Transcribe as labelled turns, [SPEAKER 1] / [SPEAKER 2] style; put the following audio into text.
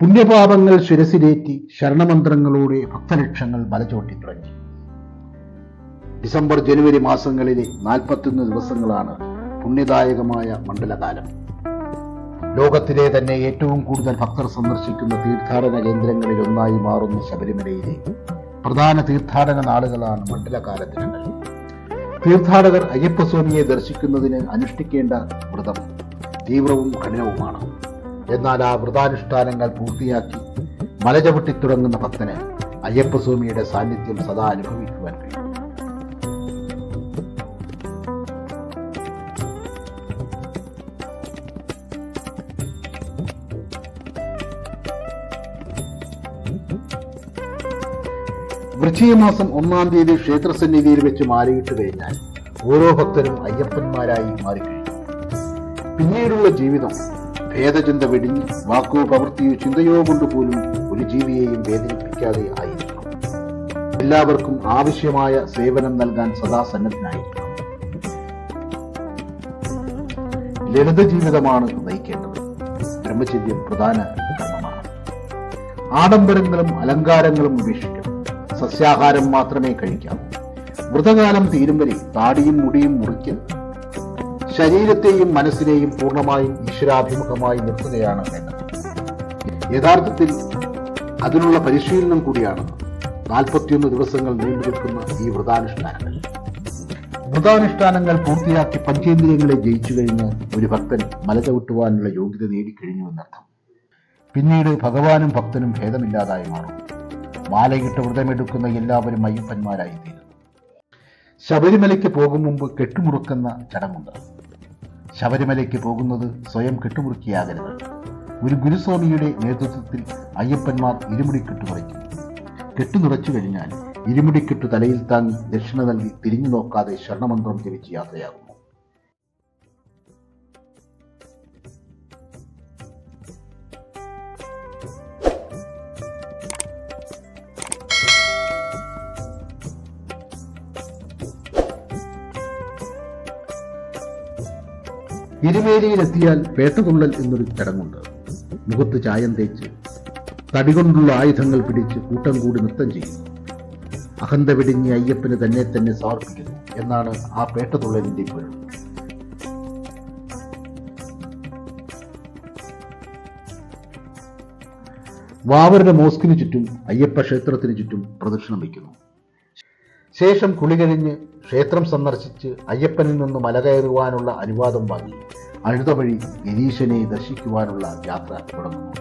[SPEAKER 1] പുണ്യപാപങ്ങൾ ശിരസിലേറ്റി ശരണമന്ത്രങ്ങളോടെ ഭക്തലക്ഷങ്ങൾ മലചോട്ടി തുടങ്ങി. ഡിസംബർ ജനുവരി മാസങ്ങളിലെ 41 ദിവസങ്ങളാണ് പുണ്യദായകമായ മണ്ഡലകാലം. ലോകത്തിലെ തന്നെ ഏറ്റവും കൂടുതൽ ഭക്തർ സന്ദർശിക്കുന്ന തീർത്ഥാടന കേന്ദ്രങ്ങളിൽ ഒന്നായി മാറുന്ന ശബരിമലയിലെ പ്രധാന തീർത്ഥാടന നാളുകളാണ് മണ്ഡലകാല ദിനങ്ങൾ. തീർത്ഥാടകർ അയ്യപ്പസ്വാമിയെ ദർശിക്കുന്നതിന് അനുഷ്ഠിക്കേണ്ട വ്രതം തീവ്രവും കഠിനവുമാണ്. എന്നാൽ ആ വ്രതാനുഷ്ഠാനങ്ങൾ പൂർത്തിയാക്കി മലചവിട്ടി തുടങ്ങുന്ന ഭക്തന് അയ്യപ്പസ്വാമിയുടെ സാന്നിധ്യം സദാ അനുഭവിക്കുവാൻ കഴിയും. വൃശ്ചിക മാസം 1-ാം തീയതി ക്ഷേത്രസന്നിധിയിൽ വെച്ച് മാലയിട്ട് കഴിഞ്ഞാൽ ഓരോ ഭക്തരും അയ്യപ്പന്മാരായി മാറിക്കഴിഞ്ഞു. പിന്നീടുള്ള ജീവിതം ഭേദചിന്ത വെടിഞ്ഞ് വാക്കോ പ്രവൃത്തിയോ ചിന്തയോ കൊണ്ടുപോലും ഒരു ജീവിയെയും വേദനിപ്പിക്കാതെ ആയിരിക്കണം. എല്ലാവർക്കും ആവശ്യമായ സേവനം നൽകാൻ സദാ സന്നദ്ധനായിരിക്കണം. ലളിത ജീവിതമാണ് നയിക്കേണ്ടത്. ബ്രഹ്മചര്യം പ്രധാന കർമ്മമാണ്. ആഡംബരങ്ങളും അലങ്കാരങ്ങളും ഉപേക്ഷിക്കണം. സസ്യാഹാരം മാത്രമേ കഴിക്കാവൂ. വ്രതകാലം തീരും വരെ താടിയും മുടിയും മുറിക്കരുത്. ശരീരത്തെയും മനസ്സിനെയും പൂർണ്ണമായും ഈശ്വരാഭിമുഖമായി നിർത്തുകയാണ് വേണ്ടത്. യഥാർത്ഥത്തിൽ അതിനുള്ള പരിശീലനം കൂടിയാണ് 41 ദിവസങ്ങൾ നീണ്ടു നിൽക്കുന്ന ഈ വ്രതാനുഷ്ഠാനങ്ങൾ. വ്രതാനുഷ്ഠാനങ്ങൾ പൂർത്തിയാക്കി പഞ്ചേന്ദ്രിയങ്ങളെ ജയിച്ചു കഴിഞ്ഞ് ഒരു ഭക്തൻ മല ചവിട്ടുവാനുള്ള യോഗ്യത നേടിക്കഴിഞ്ഞുവെന്നർത്ഥം. പിന്നീട് ഭഗവാനും ഭക്തനും ഭേദമില്ലാതായി മാറും. മാലയിട്ട് വ്രതമെടുക്കുന്ന എല്ലാവരും അയ്യപ്പന്മാരായി തീരുന്നു. ശബരിമലയ്ക്ക് പോകും മുമ്പ് കെട്ടുമുറുക്കുന്ന ചടങ്ങുണ്ട്. ശബരിമലയ്ക്ക് പോകുന്നത് സ്വയം കെട്ടുമുറുക്കിയാകരുത്. ഒരു ഗുരുസ്വാമിയുടെ നേതൃത്വത്തിൽ അയ്യപ്പന്മാർ ഇരുമുടിക്കെട്ട് കുറയ്ക്കും. കെട്ടു നിറച്ചു കഴിഞ്ഞാൽ ഇരുമുടിക്കെട്ട് തലയിൽ താങ്ങി ദക്ഷിണ നൽകി തിരിഞ്ഞു നോക്കാതെ ശരണമന്ത്രം ജപിച്ച് യാത്രയാകുന്നു. ഇരുമേലിയിലെത്തിയാൽ പേട്ടതുള്ളൽ എന്നൊരു ചടങ്ങുണ്ട്. മുഖത്ത് ചായം തേച്ച് തടികൊണ്ടുള്ള ആയുധങ്ങൾ പിടിച്ച് കൂട്ടം കൂടി നൃത്തം ചെയ്യുന്നു. അഹന്ത വെടിഞ്ഞ് അയ്യപ്പന് തന്നെ സമർപ്പിക്കുന്നു എന്നാണ് ആ പേട്ടതുള്ളലിന്റെ പൊരുൾ. വാവരുടെ മോസ്കിനു ചുറ്റും അയ്യപ്പ ക്ഷേത്രത്തിന് ചുറ്റും പ്രദക്ഷിണം വയ്ക്കുന്നു. ശേഷം കുളി കഴിഞ്ഞ് ക്ഷേത്രം സന്ദർശിച്ച് അയ്യപ്പനിൽ നിന്ന് മല കയറുവാനുള്ള അനുവാദം വാങ്ങി അഴുത വഴി ഗിരീശനെ ദർശിക്കുവാനുള്ള യാത്ര തുടങ്ങുന്നു.